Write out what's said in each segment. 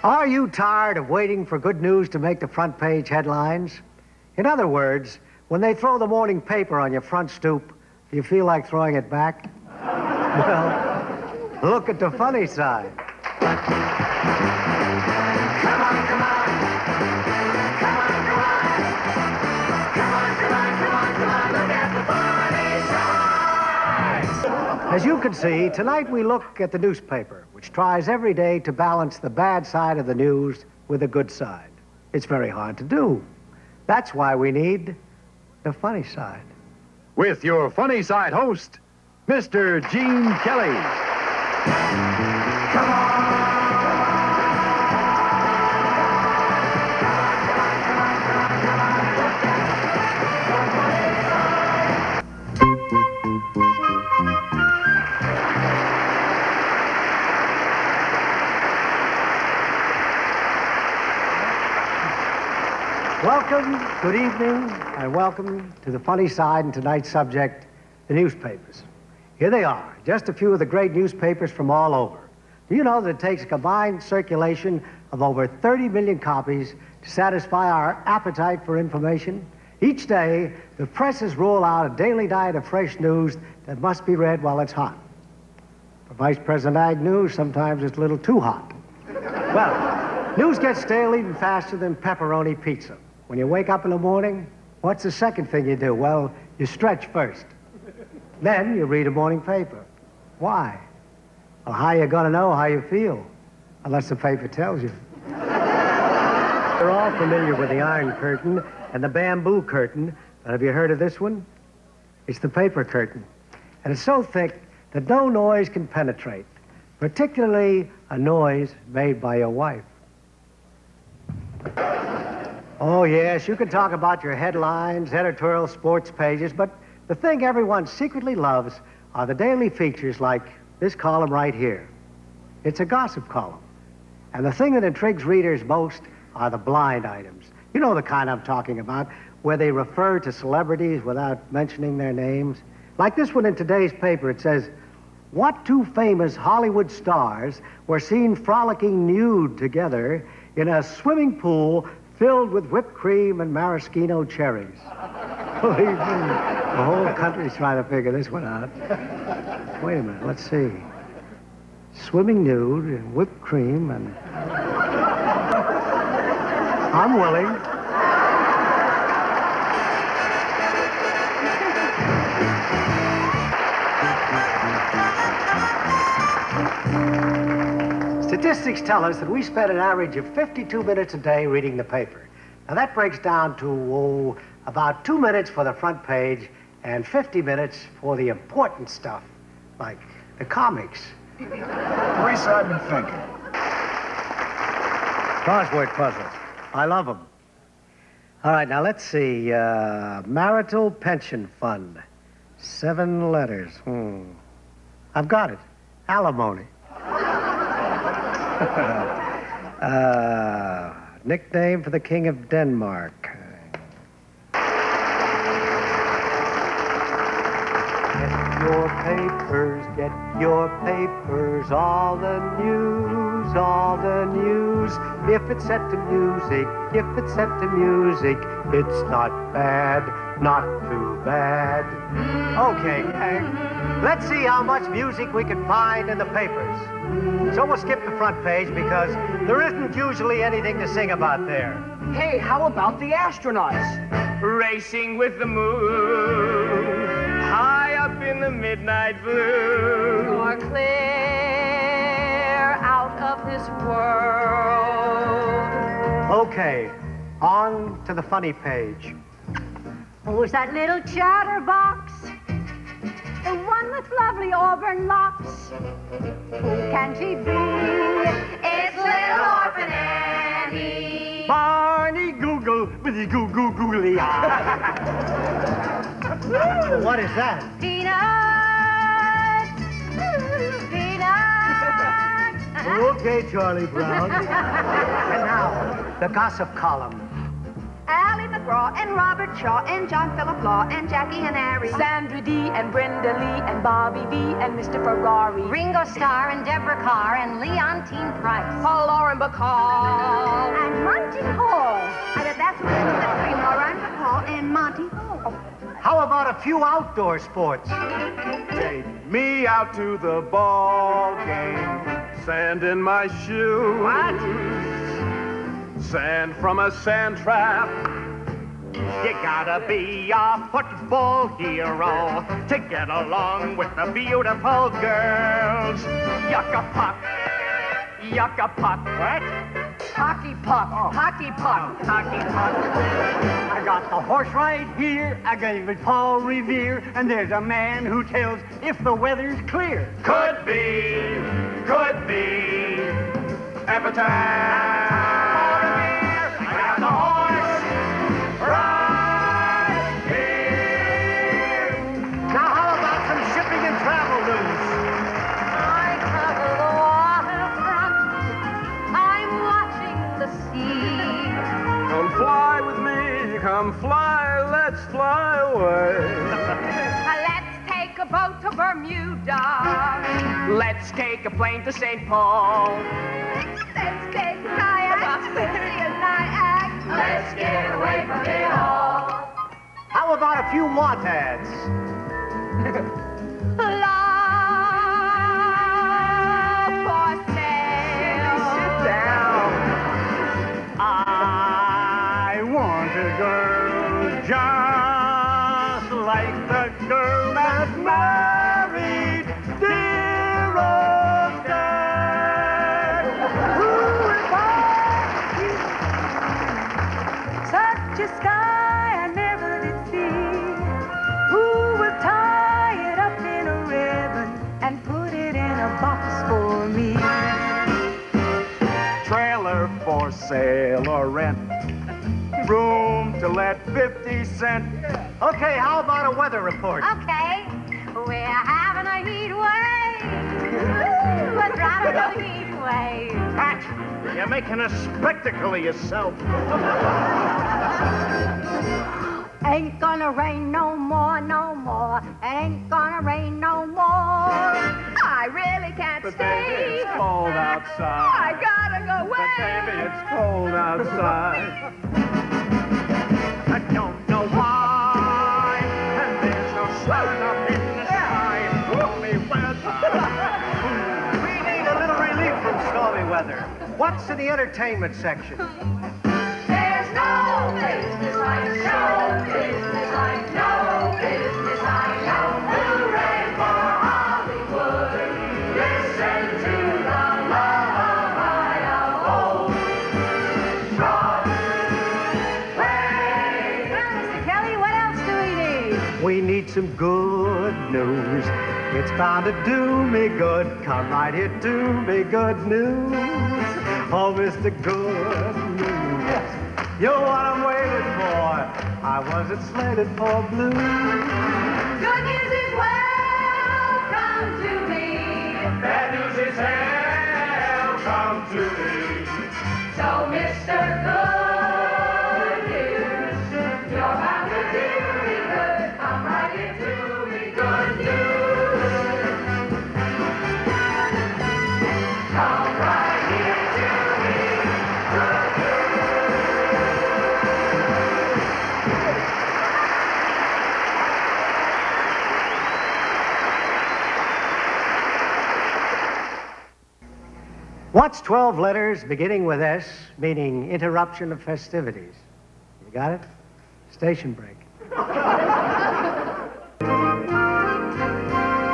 Are you tired of waiting for good news to make the front page headlines? In other words, when they throw the morning paper on your front stoop, do you feel like throwing it back? Well, look at the funny side. Come on, come on. Come on, come on. Come on, come on, come on, come on. Look at the funny side. As you can see, tonight we look at the newspaper, which tries every day to balance the bad side of the news with the good side. It's very hard to do. That's why we need the funny side. With your funny side host, Mr. Gene Kelly. Come on. Welcome, good evening, and welcome to the funny side and tonight's subject, the newspapers. Here they are, just a few of the great newspapers from all over. Do you know that it takes a combined circulation of over 30 million copies to satisfy our appetite for information? Each day, the presses roll out a daily diet of fresh news that must be read while it's hot. For Vice President Agnew, sometimes it's a little too hot. Well, news gets stale even faster than pepperoni pizza. When you wake up in the morning, what's the second thing you do? Well, you stretch first. Then you read a morning paper. Why? Well, how are you going to know how you feel? Unless the paper tells you. You're all familiar with the Iron Curtain and the Bamboo Curtain, but have you heard of this one? It's the Paper Curtain. And it's so thick that no noise can penetrate, particularly a noise made by your wife. Oh, yes, you can talk about your headlines, editorial, sports pages, but the thing everyone secretly loves are the daily features like this column right here. It's a gossip column. And the thing that intrigues readers most are the blind items. You know the kind I'm talking about, where they refer to celebrities without mentioning their names. Like this one in today's paper, it says, what two famous Hollywood stars were seen frolicking nude together in a swimming pool filled with whipped cream and maraschino cherries? Believe me, the whole country's trying to figure this one out. Wait a minute, let's see. Swimming nude and whipped cream and... I'm willing. Statistics tell us that we spend an average of 52 minutes a day reading the paper. Now that breaks down to, about 2 minutes for the front page and 50 minutes for the important stuff, like the comics. Teresa, I've been thinking. Crossword puzzles. I love them. All right, now let's see. Marital pension fund. 7 letters. I've got it. Alimony. Nickname for the King of Denmark. Get your papers, all the news, all the news. If it's set to music, if it's set to music, it's not bad, not too bad. Okay, let's see how much music we can find in the papers. So we'll skip the front page because there isn't usually anything to sing about there. Hey, how about the astronauts? Racing with the moon, high up in the midnight blue. You're clear out of this world. Okay, on to the funny page. Who's that little chatterbox? The one with lovely auburn locks. Who can she be? It's little orphan Annie. Barney Google with the googly eye. What is that? Peanut! Peanut! Okay, Charlie Brown. And now, the gossip column. Ally McGraw and Robert Shaw and John Philip Law and Jackie and Harry. Sandra Dee and Brenda Lee and Bobby V and Mr. Ferrari. Ringo Starr and Deborah Carr and Leontine Price. Paul Lauren Bacall. And Monty Hall. I bet that's what it is. Lauren Bacall and Monty Hall. How about a few outdoor sports? Take me out to the ball game. Sand in my shoes. What? Sand from a sand trap. You gotta be a football hero to get along with the beautiful girls. Yucca puck, yucca puck. What? Hockey puck, hockey puck, hockey puck. I got the horse right here. I gave it Paul Revere, and there's a man who tells if the weather's clear. Could be epitaph. I got the horse right here. Now, how about some shipping and travel news? I cover the waterfront. I'm watching the sea. Come fly with me. Come fly. Let's fly away. Let's take a boat to Bermuda. Let's take a plane to St. Paul. Let's take kayaks to see a nyack. Let's get away from it all. How about a few motards? Love for sale. Sit down. I want a girl just like the girl that's married, dear old dad. Such a sky I never did see. Who will tie it up in a ribbon and put it in a box for me? Trailer for sale or rent. Room to let 50 cents. Okay, how about a weather report? Okay, we're having a heat wave. What's wrong with the heat wave? Pat, you're making a spectacle of yourself. Ain't gonna rain no more, no more. Ain't gonna rain no more. I really can't But stay. baby, it's cold outside. I gotta go away. But baby, it's cold outside. I don't know why, and there's no sun up in the sky. Only weather. We need a little relief from stormy weather. What's in the entertainment section? There's no business like show business like no business like no. Hooray for Hollywood. Listen to the lullaby of old Broadway. Well, Mr. Kelly, what else do we need? We need some good news. It's bound to do me good. Come right here to me, good news. Oh, Mr. Good News. You're what I'm waiting for. I wasn't slated for blue. Good news is welcome to me. Bad news is hell come to me. So, Mr. Good News, you're bound to do me good. Come right here to me, good news. Come right here to me, good What's 12 letters beginning with S, meaning interruption of festivities? You got it? Station break.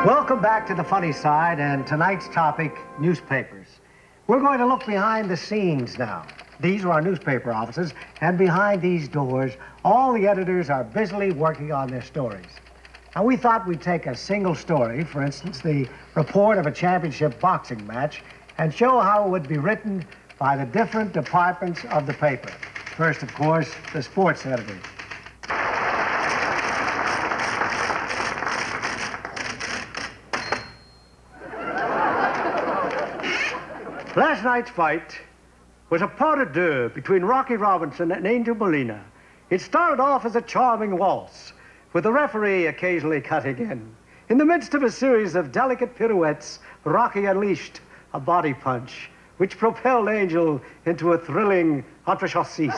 Welcome back to the funny side, and tonight's topic, newspapers. We're going to look behind the scenes now. These are our newspaper offices, and behind these doors, all the editors are busily working on their stories. Now, we thought we'd take a single story, for instance, the report of a championship boxing match, and show how it would be written by the different departments of the paper. First, of course, the sports editors. Last night's fight was a pas de deux between Rocky Robinson and Angel Molina. It started off as a charming waltz, with the referee occasionally cutting in. In the midst of a series of delicate pirouettes, Rocky unleashed a body punch, which propelled Angel into a thrilling entrechatsis.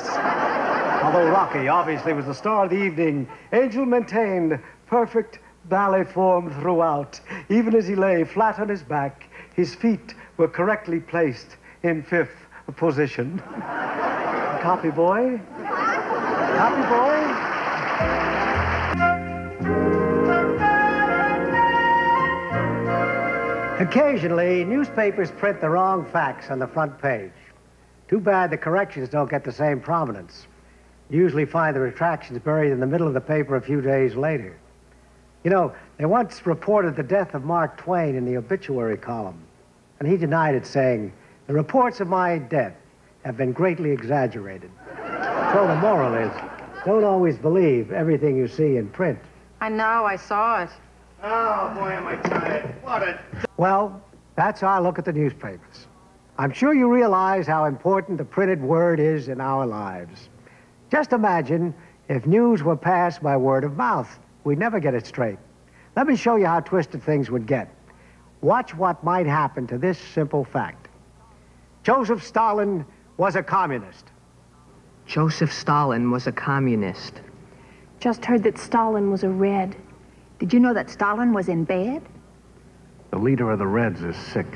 Although Rocky obviously was the star of the evening, Angel maintained perfect ballet form throughout. Even as he lay flat on his back, his feet were correctly placed in fifth position. Copy boy? Copy boy? Occasionally, newspapers print the wrong facts on the front page. Too bad the corrections don't get the same prominence. You usually find the retractions buried in the middle of the paper a few days later. You know, they once reported the death of Mark Twain in the obituary column, and he denied it, saying, "The reports of my death have been greatly exaggerated." So the moral is, don't always believe everything you see in print. I know, I saw it. Oh, boy, am I tired. What a... Well, that's how I look at the newspapers. I'm sure you realize how important the printed word is in our lives. Just imagine if news were passed by word of mouth. We'd never get it straight. Let me show you how twisted things would get. Watch what might happen to this simple fact. Joseph Stalin was a communist. Joseph Stalin was a communist. Just heard that Stalin was a Red. Did you know that Stalin was in bed? The leader of the Reds is sick.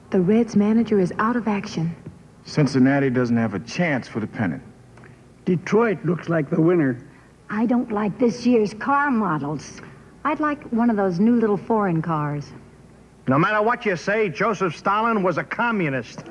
The Reds manager is out of action. Cincinnati doesn't have a chance for the pennant. Detroit looks like the winner. I don't like this year's car models. I'd like one of those new little foreign cars. No matter what you say, Joseph Stalin was a communist.